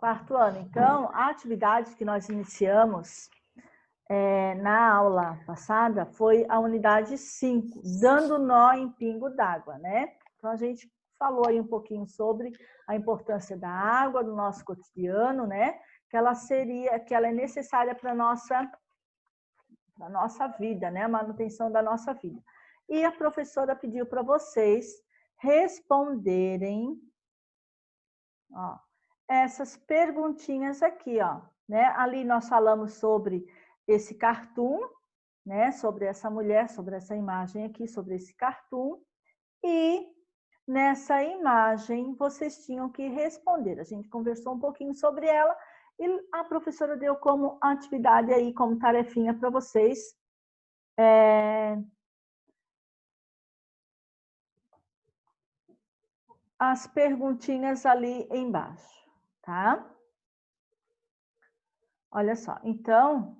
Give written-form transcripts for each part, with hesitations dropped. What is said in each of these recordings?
Quarto ano. Então, a atividade que nós iniciamos na aula passada foi a unidade 5, dando nó em pingo d'água, né? Então, a gente falou aí um pouquinho sobre a importância da água no nosso cotidiano, né? Que ela é necessária para a nossa vida, né? A manutenção da nossa vida. E a professora pediu para vocês responderem, ó, essas perguntinhas aqui, ó, né? Ali nós falamos sobre esse cartoon, né? Sobre essa mulher, sobre essa imagem aqui, sobre esse cartoon. E nessa imagem vocês tinham que responder. A gente conversou um pouquinho sobre ela e a professora deu como atividade aí, como tarefinha para vocês. As perguntinhas ali embaixo, tá? Olha só, então,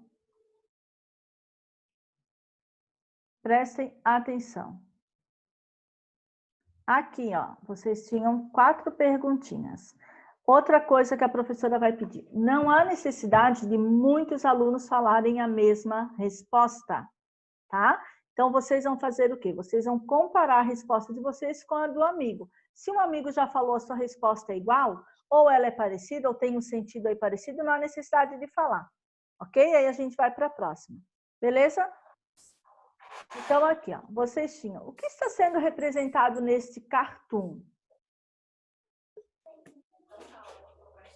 prestem atenção. Aqui, ó, vocês tinham 4 perguntinhas. Outra coisa que a professora vai pedir, não há necessidade de muitos alunos falarem a mesma resposta, tá? Então, vocês vão fazer o quê? Vocês vão comparar a resposta de vocês com a do amigo. Se um amigo já falou a sua resposta é igual, ou ela é parecida, ou tem um sentido aí parecido, não há necessidade de falar, ok? Aí a gente vai para a próxima, beleza? Então, aqui, ó, vocês tinham. O que está sendo representado neste cartoon?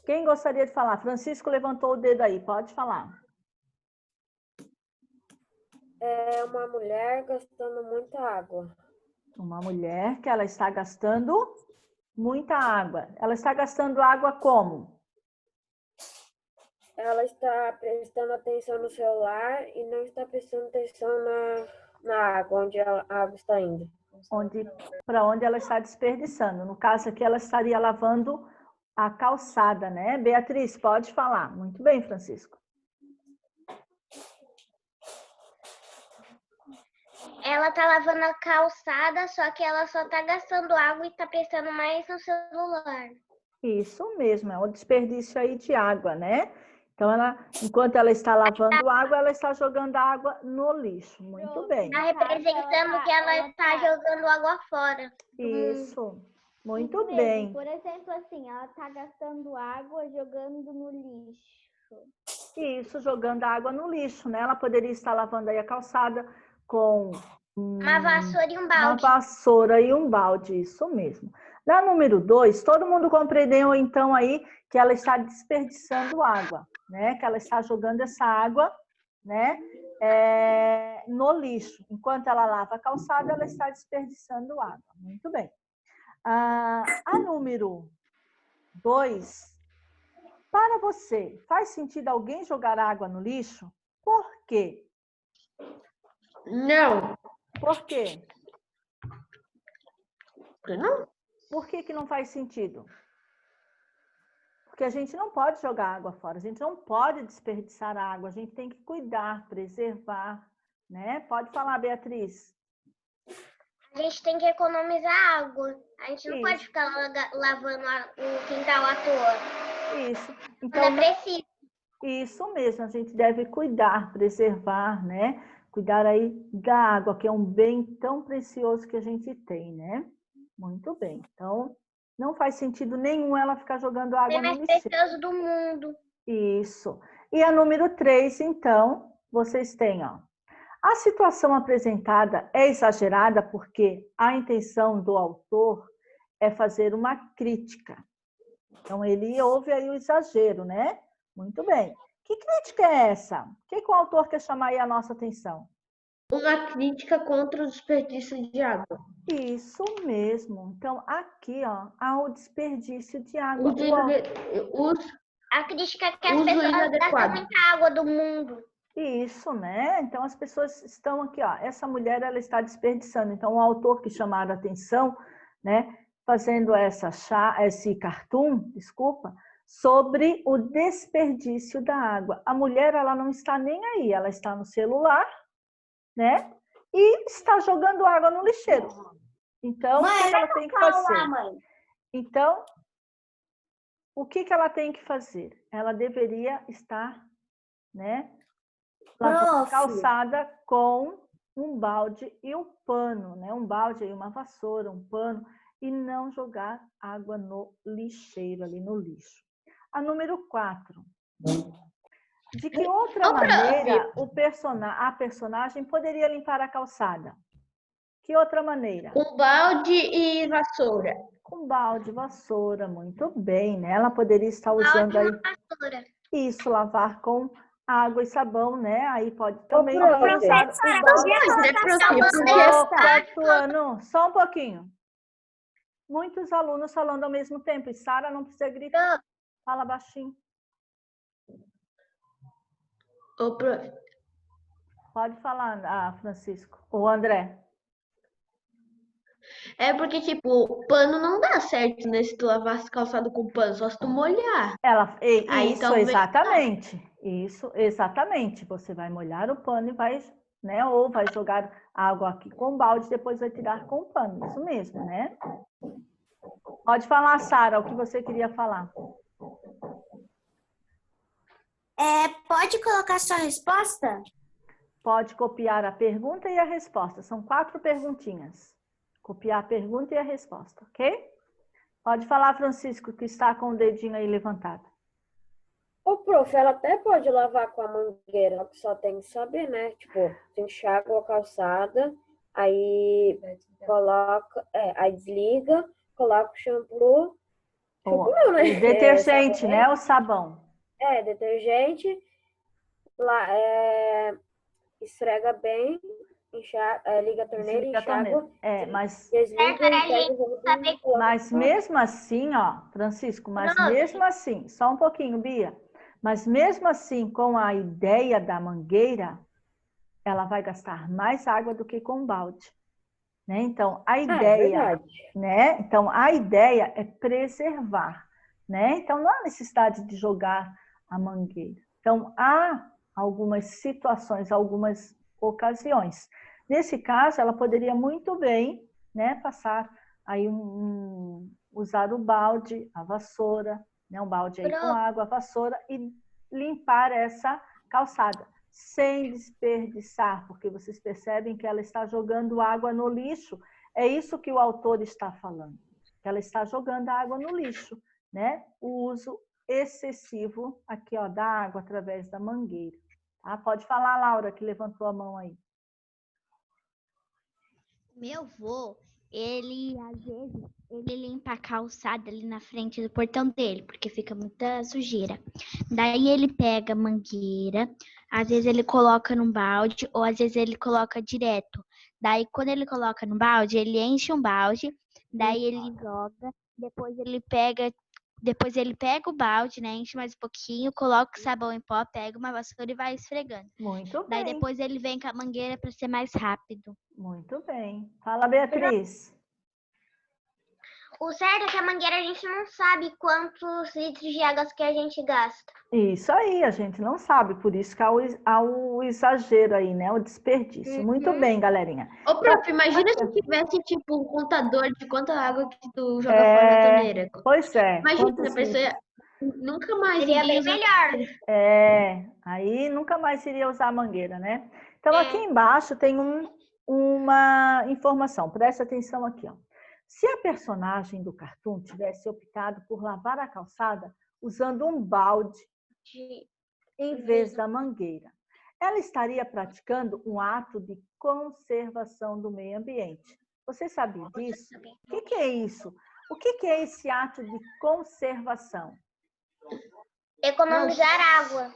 Quem gostaria de falar? Francisco levantou o dedo aí, pode falar. É uma mulher gastando muita água. Uma mulher que ela está gastando muita água. Ela está gastando água como? Ela está prestando atenção no celular e não está prestando atenção na água, onde a água está indo. Para onde ela está desperdiçando. No caso aqui, ela estaria lavando a calçada, né? Beatriz, pode falar. Muito bem, Francisco. Ela tá lavando a calçada, só que ela só tá gastando água e tá prestando mais no celular. Isso mesmo, é um desperdício aí de água, né? Então, enquanto ela está lavando água, ela está jogando água no lixo. Muito bem. Tá representando que ela tá jogando água fora. Isso, muito bem. Por exemplo, assim, ela tá gastando água jogando no lixo. Isso, jogando água no lixo, né? Ela poderia estar lavando aí a calçada com uma vassoura e um balde. Uma vassoura e um balde, isso mesmo. Na número 2, todo mundo compreendeu então aí que ela está desperdiçando água, né? Que ela está jogando essa água, né? No lixo. Enquanto ela lava a calçada, ela está desperdiçando água. Muito bem. A número 2, para você, faz sentido alguém jogar água no lixo? Por quê? Não. Por quê? Não? Por que não faz sentido? Porque a gente não pode jogar água fora, a gente não pode desperdiçar água, a gente tem que cuidar, preservar, né? Pode falar, Beatriz. A gente tem que economizar água. A gente não pode ficar lavando o quintal à toa. Isso. Então, não é preciso. Isso mesmo, a gente deve cuidar, preservar, né? Cuidar aí da água, que é um bem tão precioso que a gente tem, né? Muito bem. Então, não faz sentido nenhum ela ficar jogando água no lixeiro. É mais precioso do mundo. Isso. E a número 3, então, vocês têm, ó. A situação apresentada é exagerada porque a intenção do autor é fazer uma crítica. Então, ele houve aí o exagero, né? Muito bem. Que crítica é essa? O que o autor quer chamar aí a nossa atenção? Uma crítica contra o desperdício de água. Isso mesmo. Então, aqui, ó, há o desperdício de água. A crítica é que as pessoas gastam muita água do mundo. Isso, né? Então, as pessoas estão aqui, ó. Essa mulher, ela está desperdiçando. Então, o autor que chamaram a atenção, né? Fazendo esse cartoon, desculpa, sobre o desperdício da água. A mulher, ela não está nem aí. Ela está no celular, né? E está jogando água no lixeiro. Então, mãe, o que ela tem que fazer? Mãe. Então, o que ela tem que fazer? Ela deveria estar, né, lavando a calçada com um balde e um pano, né? Um balde e uma vassoura, um pano, e não jogar água no lixeiro, ali no lixo. A número 4. De que outra maneira a personagem poderia limpar a calçada? Que outra maneira? Com balde e vassoura. Com balde, vassoura, muito bem, né? Ela poderia estar usando aí isso, lavar com água e sabão, né? Aí pode também usar o balde. Tuano, só um pouquinho. Muitos alunos falando ao mesmo tempo, e Sara não precisa gritar. Fala baixinho. Ô, prof. Pode falar, Francisco. Ou André. É porque, tipo, o pano não dá certo, né? Se tu lavar as calçadas com pano, só se tu molhar. Isso, talvez... exatamente. Isso, exatamente. Você vai molhar o pano e vai, né? Ou vai jogar água aqui com balde, depois vai tirar com o pano. Isso mesmo, né? Pode falar, Sara, o que você queria falar. Pode colocar sua resposta? Pode copiar a pergunta e a resposta. São 4 perguntinhas. Copiar a pergunta e a resposta, ok? Pode falar, Francisco, que está com o dedinho aí levantado. Ô, prof, ela até pode lavar com a mangueira, só tem que saber, né? Tipo, enxágua a calçada, aí coloca, aí desliga, coloca o shampoo. Shampoo não, né? O detergente, né? O sabão. Detergente, esfrega bem, liga a torneira, enxágua. Mas... desliga e pega o roubo. Mas mesmo assim, ó, Francisco, mesmo assim, só um pouquinho, Bia. Mas mesmo assim, com a ideia da mangueira, ela vai gastar mais água do que com balde. Né? Então, a ideia, né? Então, a ideia é preservar, né? Então, não há necessidade de jogar a mangueira. Então, há algumas situações, algumas ocasiões. Nesse caso, ela poderia muito bem, né, passar aí usar o balde, a vassoura, né, um balde aí com água, a vassoura, e limpar essa calçada, sem desperdiçar, porque vocês percebem que ela está jogando água no lixo. É isso que o autor está falando, que ela está jogando a água no lixo, né? O uso excessivo aqui, ó, da água através da mangueira. Tá? Pode falar, Laura, que levantou a mão aí. Meu avô, ele às vezes ele limpa a calçada ali na frente do portão dele, porque fica muita sujeira. Daí ele pega a mangueira, às vezes ele coloca num balde, ou às vezes ele coloca direto. Daí quando ele coloca no balde, ele enche um balde, daí ele joga, depois ele pega o balde, né, enche mais um pouquinho, coloca o sabão em pó, pega uma vassoura e vai esfregando. Muito bem. Daí depois ele vem com a mangueira para ser mais rápido. Muito bem. Fala, Beatriz. O certo é que a mangueira a gente não sabe quantos litros de água que a gente gasta. Isso aí, a gente não sabe, por isso que há o exagero aí, né? O desperdício. Muito bem, galerinha. Ô, prof, imagina se tivesse, tipo, um contador de quanta água que tu joga fora na torneira. Pois é. Imagina, a pessoa nunca mais seria bem melhor. Aí nunca mais iria usar a mangueira, né? Então, aqui embaixo tem uma informação. Presta atenção aqui, ó. Se a personagem do cartoon tivesse optado por lavar a calçada usando um balde em vez da mangueira, ela estaria praticando um ato de conservação do meio ambiente. Você sabia disso? O que é isso? O que é esse ato de conservação? Economizar água.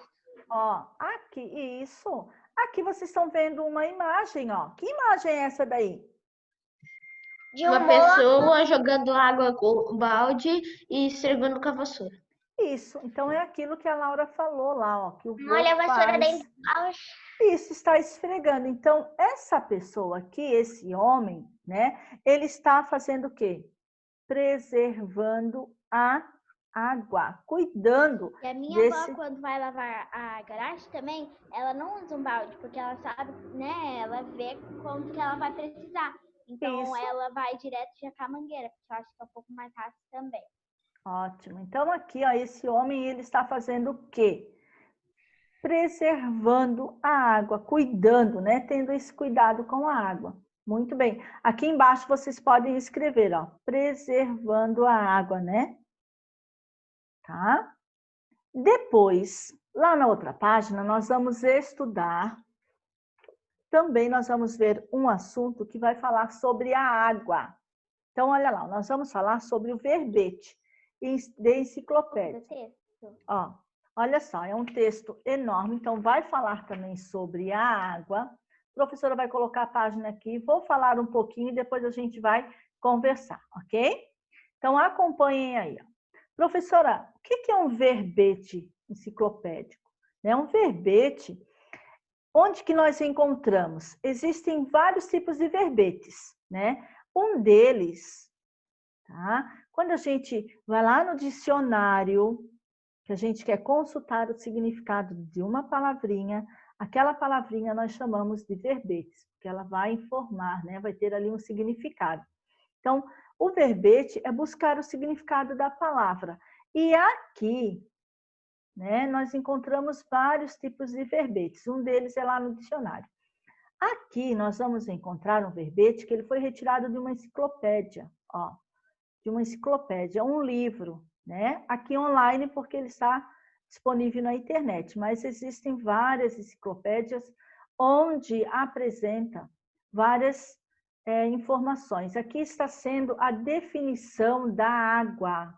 Ó, aqui, isso. Aqui vocês estão vendo uma imagem, ó. Que imagem é essa daí? De uma pessoa jogando água com balde e esfregando com a vassoura. Isso, então é aquilo que a Laura falou lá, ó, que o molha a vassoura dentro. Isso, está esfregando. Então, essa pessoa aqui, esse homem, né, ele está fazendo o quê? Preservando a água, cuidando. E a minha avó, quando vai lavar a garagem também, ela não usa um balde, porque ela sabe, né, ela vê quando que ela vai precisar. Então, ela vai direto já com a mangueira, porque eu acho que é um pouco mais fácil também. Ótimo. Então, aqui, ó, esse homem, ele está fazendo o quê? Preservando a água, cuidando, né? Tendo esse cuidado com a água. Muito bem. Aqui embaixo vocês podem escrever, ó, preservando a água, né? Tá? Depois, lá na outra página, nós vamos estudar. Também nós vamos ver um assunto que vai falar sobre a água. Então, olha lá, nós vamos falar sobre o verbete de enciclopédia. Ó, olha só, é um texto enorme, então vai falar também sobre a água. A professora vai colocar a página aqui, vou falar um pouquinho e depois a gente vai conversar, ok? Então, acompanhem aí. Ó. Professora, o que é um verbete enciclopédico? É um verbete, onde que nós encontramos? Existem vários tipos de verbetes, né? Um deles, tá? Quando a gente vai lá no dicionário, que a gente quer consultar o significado de uma palavrinha, aquela palavrinha nós chamamos de verbetes, porque ela vai informar, né? Vai ter ali um significado. Então, o verbete é buscar o significado da palavra. E aqui, né, nós encontramos vários tipos de verbetes. Um deles é lá no dicionário. Aqui nós vamos encontrar um verbete que ele foi retirado de uma enciclopédia, ó, de uma enciclopédia, um livro, né? Aqui online porque ele está disponível na internet, mas existem várias enciclopédias onde apresenta várias informações. Aqui está sendo a definição da água.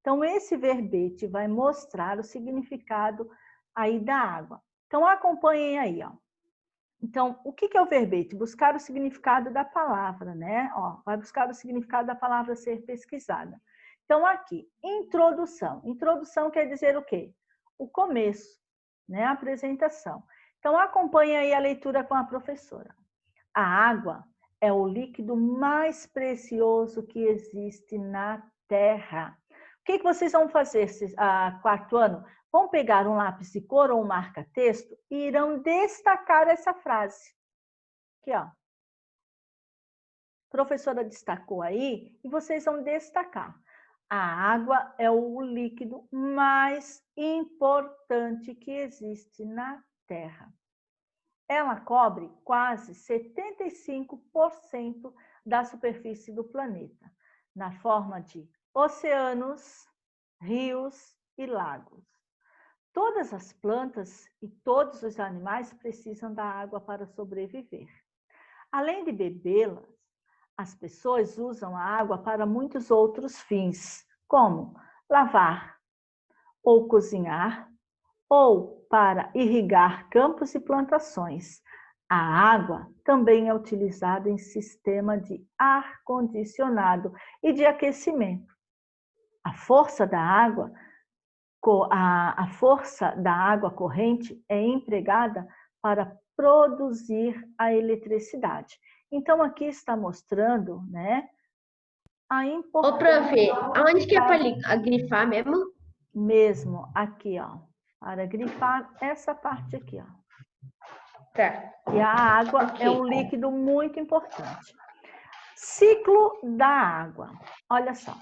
Então, esse verbete vai mostrar o significado aí da água. Então, acompanhem aí, ó. Então, o que é o verbete? Buscar o significado da palavra, né? Ó, vai buscar o significado da palavra a ser pesquisada. Então, aqui, introdução. Introdução quer dizer o quê? O começo, né? A apresentação. Então, acompanhe aí a leitura com a professora. A água é o líquido mais precioso que existe na Terra. O que vocês vão fazer quarto ano? Vão pegar um lápis de cor ou um marca-texto e irão destacar essa frase. Aqui, ó. A professora destacou aí e vocês vão destacar. A água é o líquido mais importante que existe na Terra. Ela cobre quase 75% da superfície do planeta, na forma de oceanos, rios e lagos. Todas as plantas e todos os animais precisam da água para sobreviver. Além de bebê-las, as pessoas usam a água para muitos outros fins, como lavar ou cozinhar, ou para irrigar campos e plantações. A água também é utilizada em sistema de ar-condicionado e de aquecimento. A força da água corrente é empregada para produzir a eletricidade. Então, aqui está mostrando, né, a importância... Ô, prof, aonde que é para grifar mesmo? Mesmo, aqui, ó. Para grifar essa parte aqui, ó. Tá. E a água é um líquido muito importante. Ciclo da água. Olha só.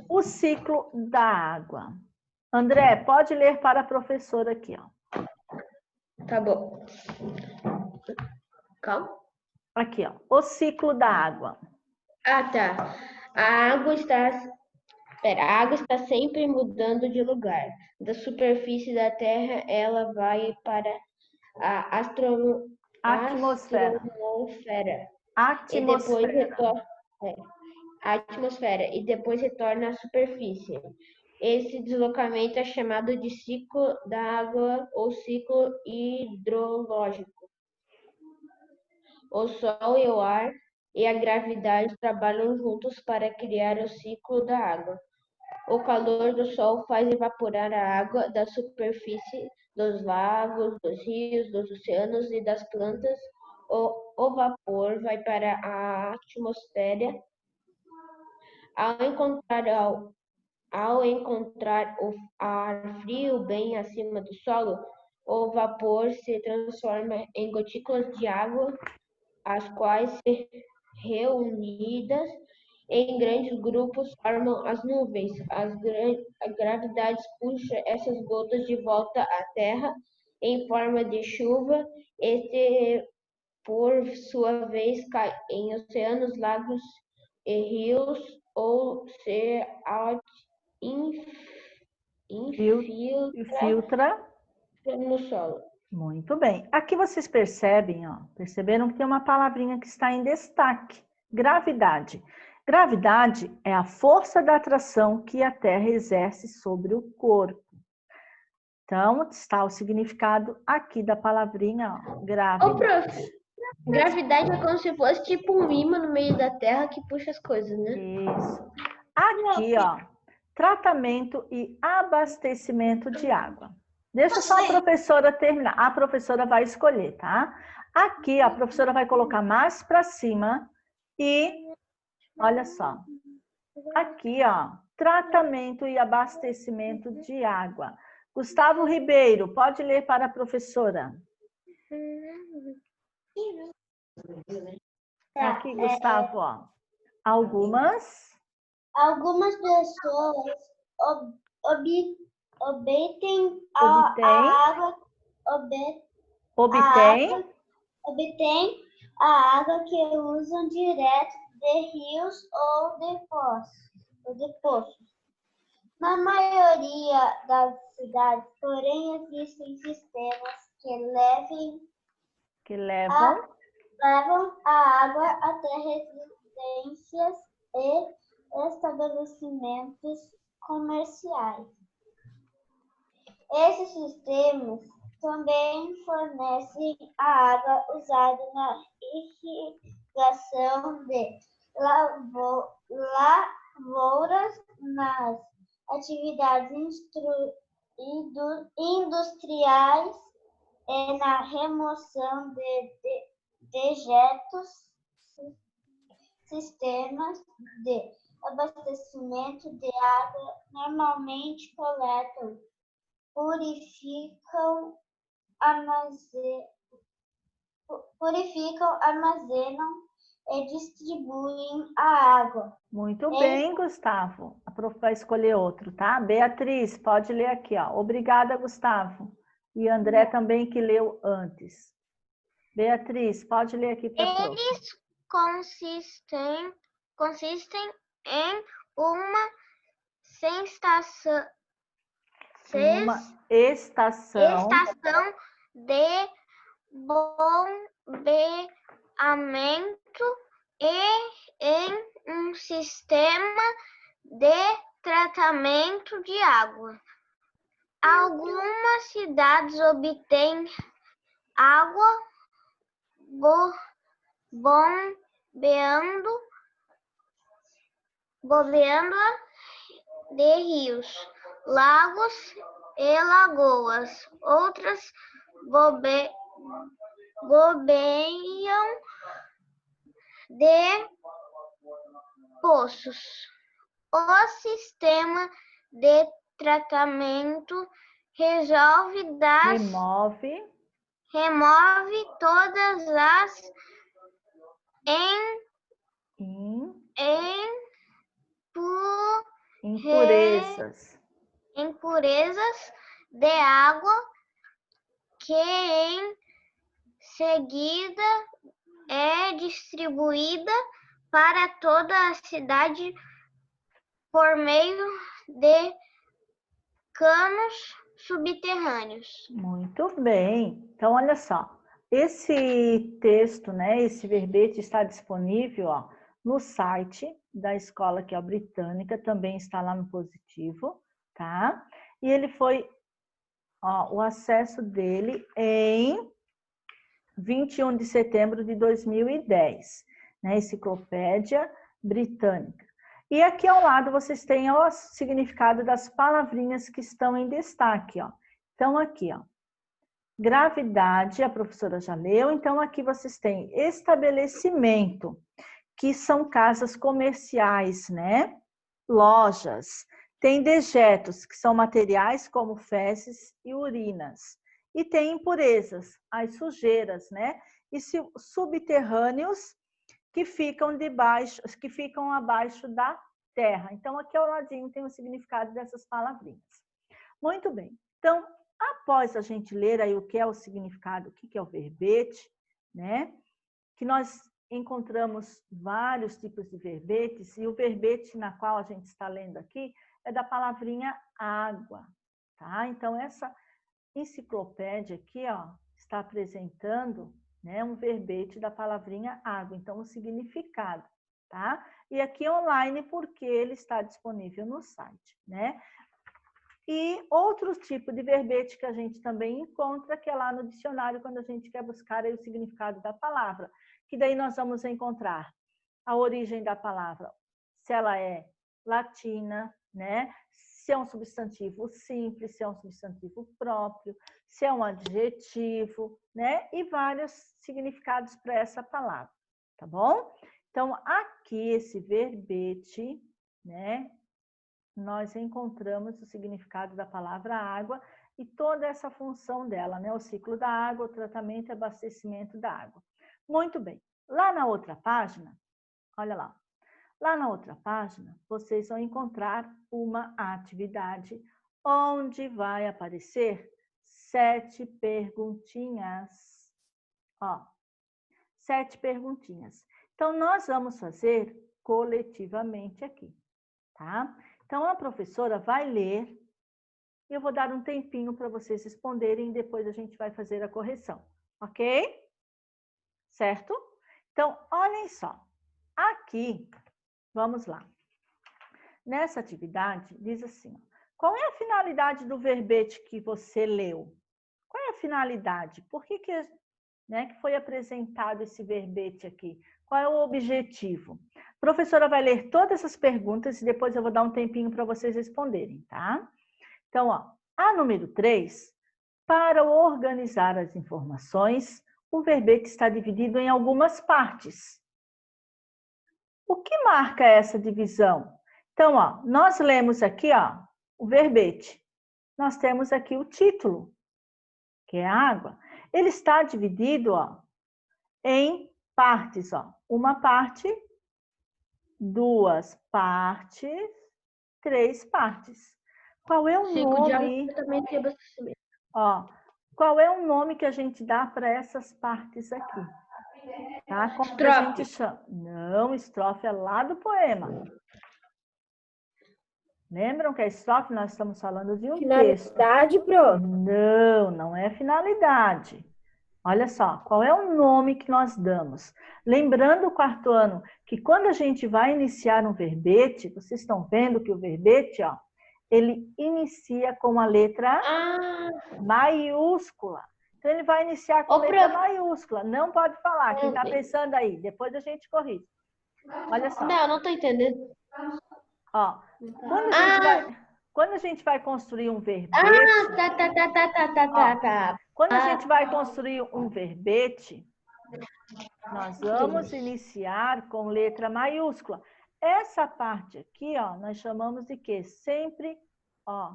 O ciclo da água. André, pode ler para a professora aqui, ó. Tá bom. Calma. Aqui, ó. O ciclo da água. Ah, tá. A água está sempre mudando de lugar. Da superfície da Terra, ela vai para a atmosfera. E depois retorna à superfície. Esse deslocamento é chamado de ciclo da água ou ciclo hidrológico. O Sol e o ar e a gravidade trabalham juntos para criar o ciclo da água. O calor do Sol faz evaporar a água da superfície dos lagos, dos rios, dos oceanos e das plantas. O vapor vai para a atmosfera. Ao encontrar o ar frio bem acima do solo, o vapor se transforma em gotículas de água, as quais, reunidas em grandes grupos formam as nuvens. A gravidade puxa essas gotas de volta à Terra em forma de chuva. Este, por sua vez, cai em oceanos, lagos e rios ou se infiltra Filtra. no solo. Muito bem. Aqui vocês percebem, ó, perceberam que tem uma palavrinha que está em destaque. Gravidade. Gravidade é a força da atração que a Terra exerce sobre o corpo. Então, está o significado aqui da palavrinha, ó, Ô, gravidade. prof, gravidade é como se fosse tipo um imã no meio da Terra que puxa as coisas, né? Isso. Aqui, ó, tratamento e abastecimento de água. Deixa só a professora terminar. A professora vai escolher, tá? Aqui, a professora vai colocar mais para cima e, olha só. Aqui, ó, tratamento e abastecimento de água. Gustavo Ribeiro, pode ler para a professora. Aqui, Gustavo, ó. Algumas pessoas obtêm Obtém. a água que usam direto de rios ou de poços. Na maioria das cidades, porém, existem sistemas que levam a água até residências e estabelecimentos comerciais. Esses sistemas também fornecem a água usada na irrigação de lavouras, nas atividades industriais e na remoção de dejetos. Sistemas de abastecimento de água normalmente coletam, purificam, armazenam e distribuem a água. Muito bem, Gustavo. A prof vai escolher outro, tá? Beatriz, pode ler aqui, ó. Obrigada, Gustavo. E André também, que leu antes. Beatriz, pode ler aqui para a prof. Eles consistem em uma estação de bombeamento e em um sistema de tratamento de água. Algumas cidades obtêm água bombeando-a de rios, lagos e lagoas. Outras bombeiam de poços. O sistema de tratamento remove todas as impurezas de água, que em seguida é distribuída para toda a cidade por meio de canos subterrâneos. Muito bem. Então, olha só. Esse texto, né, esse verbete está disponível, ó, no site da escola, que é a Britânica, também está lá no Positivo, tá? E ele foi, ó, o acesso dele em 21 de setembro de 2010, né? Enciclopédia Britânica. E aqui ao lado vocês têm o significado das palavrinhas que estão em destaque, ó. Então aqui, ó, gravidade, a professora já leu. Então aqui vocês têm estabelecimento, que são casas comerciais, né? Lojas. Tem dejetos, que são materiais como fezes e urinas. E tem impurezas, as sujeiras, né? E subterrâneos, que ficam debaixo, que ficam abaixo da terra. Então, aqui ao ladinho tem o significado dessas palavrinhas. Muito bem. Então, após a gente ler aí o que é o significado, o que é o verbete, né? Que nós encontramos vários tipos de verbetes, e o verbete na qual a gente está lendo aqui é da palavrinha água, tá? Então, essa enciclopédia aqui, ó, está apresentando, né, um verbete da palavrinha água, então o significado, tá? E aqui online porque ele está disponível no site, né? E outro tipo de verbete que a gente também encontra, que é lá no dicionário, quando a gente quer buscar aí o significado da palavra, que daí nós vamos encontrar a origem da palavra, se ela é latina, né? Se é um substantivo simples, se é um substantivo próprio, se é um adjetivo, né? E vários significados para essa palavra, tá bom? Então, aqui esse verbete, né? Nós encontramos o significado da palavra água e toda essa função dela, né? O ciclo da água, o tratamento e abastecimento da água. Muito bem. Lá na outra página, olha lá. Lá na outra página, vocês vão encontrar uma atividade onde vai aparecer 7 perguntinhas. Ó, 7 perguntinhas. Então, nós vamos fazer coletivamente aqui, tá? Então, a professora vai ler e eu vou dar um tempinho para vocês responderem e depois a gente vai fazer a correção, ok? Certo? Então, olhem só. Aqui, vamos lá. Nessa atividade, diz assim, qual é a finalidade do verbete que você leu? Qual é a finalidade? Por que que foi apresentado esse verbete aqui? Qual é o objetivo? A professora vai ler todas essas perguntas e depois eu vou dar um tempinho para vocês responderem, tá? Então, ó, a número 3, para organizar as informações, o verbete está dividido em algumas partes. O que marca essa divisão? Então, ó, nós lemos aqui, ó, o verbete. Nós temos aqui o título, que é água. Ele está dividido, ó, em partes, ó. Uma parte, 2 partes, 3 partes. Qual é o nome? Ó, qual é o nome que a gente dá para essas partes aqui? Tá? Como que a gente chama? Não, estrofe é lá do poema. Lembram que a estrofe nós estamos falando de um texto? Finalidade, pro? Não, não é finalidade. Olha só, qual é o nome que nós damos? Lembrando o 4º ano, que quando a gente vai iniciar um verbete, vocês estão vendo que o verbete, ó, ele inicia com a letra maiúscula. Então, ele vai iniciar com letra maiúscula. Não pode falar. Quem está pensando aí? Depois a gente corrige. Olha só. Não, não estou entendendo. Ó, quando a gente vai construir um verbete... Tá. Quando a gente vai construir um verbete, nós vamos iniciar com letra maiúscula. Essa parte aqui, ó, nós chamamos de quê? Sempre, ó,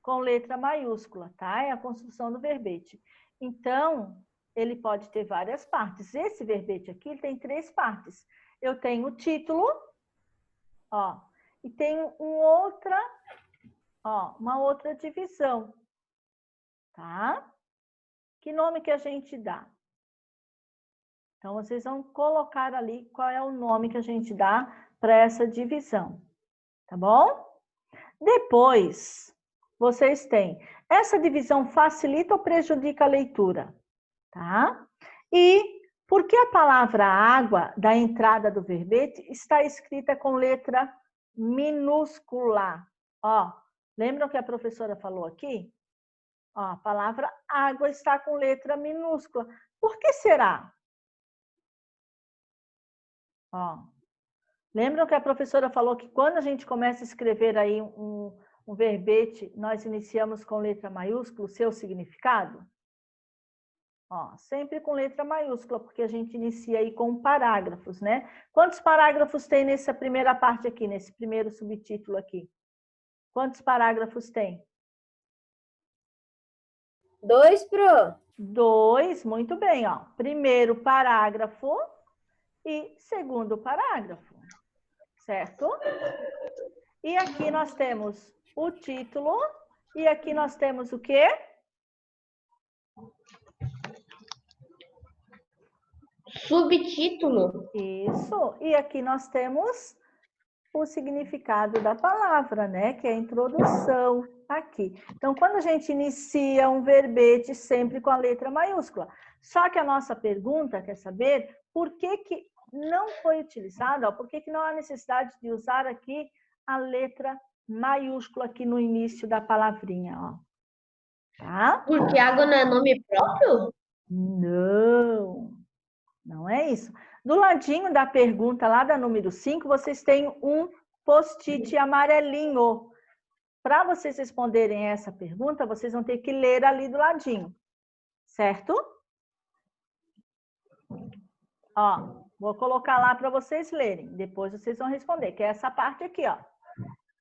com letra maiúscula, tá? É a construção do verbete. Então, ele pode ter várias partes. Esse verbete aqui ele tem 3 partes. Eu tenho o título, ó, e tenho uma outra divisão, tá? Que nome que a gente dá? Então, vocês vão colocar ali qual é o nome que a gente dá para essa divisão, tá bom? Depois, vocês têm, essa divisão facilita ou prejudica a leitura, tá? E por que a palavra água, da entrada do verbete, está escrita com letra minúscula? Ó, lembram que a professora falou aqui? Ó, a palavra água está com letra minúscula. Por que será? Ó, lembram que a professora falou que quando a gente começa a escrever aí um verbete, nós iniciamos com letra maiúscula, o seu significado? Ó, sempre com letra maiúscula, porque a gente inicia aí com parágrafos, né? Quantos parágrafos tem nessa primeira parte aqui, nesse primeiro subtítulo aqui? Quantos parágrafos tem? 2, pro? 2, muito bem, ó. Primeiro parágrafo e segundo parágrafo, certo? E aqui nós temos o título, e aqui nós temos o quê? Subtítulo. Isso, e aqui nós temos o significado da palavra, né? Que é a introdução aqui. Então, quando a gente inicia um verbete sempre com a letra maiúscula. Só que a nossa pergunta quer saber por que não foi utilizada, por que não há necessidade de usar aqui a letra maiúscula aqui no início da palavrinha, ó. Tá? Porque água não é nome próprio? Não, não é isso. Do ladinho da pergunta, lá da número 5, vocês têm um post-it amarelinho. Para vocês responderem essa pergunta, vocês vão ter que ler ali do ladinho, certo? Ó, vou colocar lá para vocês lerem. Depois vocês vão responder, que é essa parte aqui, ó.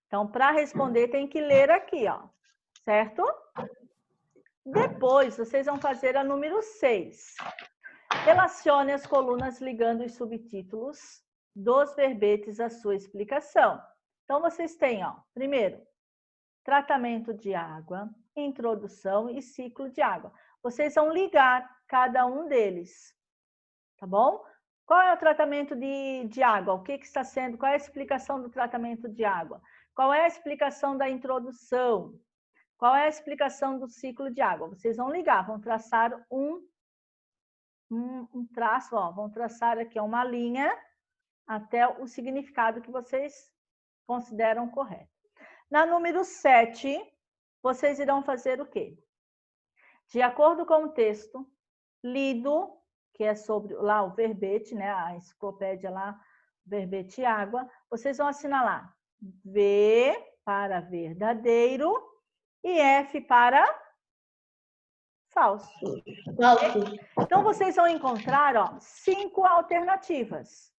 Então, para responder, tem que ler aqui, ó. Certo? Depois, vocês vão fazer a número 6. Relacione as colunas ligando os subtítulos dos verbetes à sua explicação. Então, vocês têm, ó, primeiro, tratamento de água, introdução e ciclo de água. Vocês vão ligar cada um deles, tá bom? Qual é o tratamento de água? O que está sendo? Qual é a explicação do tratamento de água? Qual é a explicação da introdução? Qual é a explicação do ciclo de água? Vocês vão ligar, vão traçar um traço, ó, vão traçar aqui uma linha até o significado que vocês consideram correto. Na número 7, vocês irão fazer o quê? De acordo com o texto lido, que é sobre lá o verbete, né, a enciclopédia lá, verbete água, vocês vão assinalar V para verdadeiro e F para falso. Falso. Então, vocês vão encontrar, ó, 5 alternativas.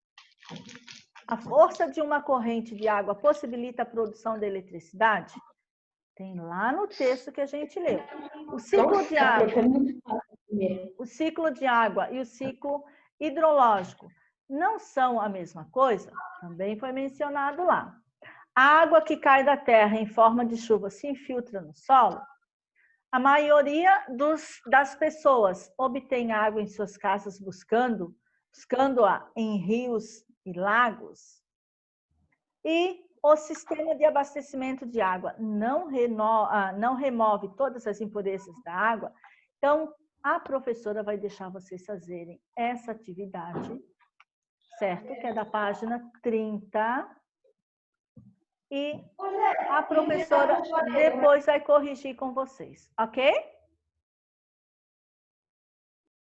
A força de uma corrente de água possibilita a produção de eletricidade? Tem lá no texto que a gente leu. O ciclo de água, e o ciclo hidrológico não são a mesma coisa? Também foi mencionado lá. A água que cai da terra em forma de chuva se infiltra no solo? A maioria das pessoas obtém água em suas casas buscando-a em rios e lagos? E o sistema de abastecimento de água não remove todas as impurezas da água? Então, a professora vai deixar vocês fazerem essa atividade, certo? Que é da página 30. E a professora depois vai corrigir com vocês, ok?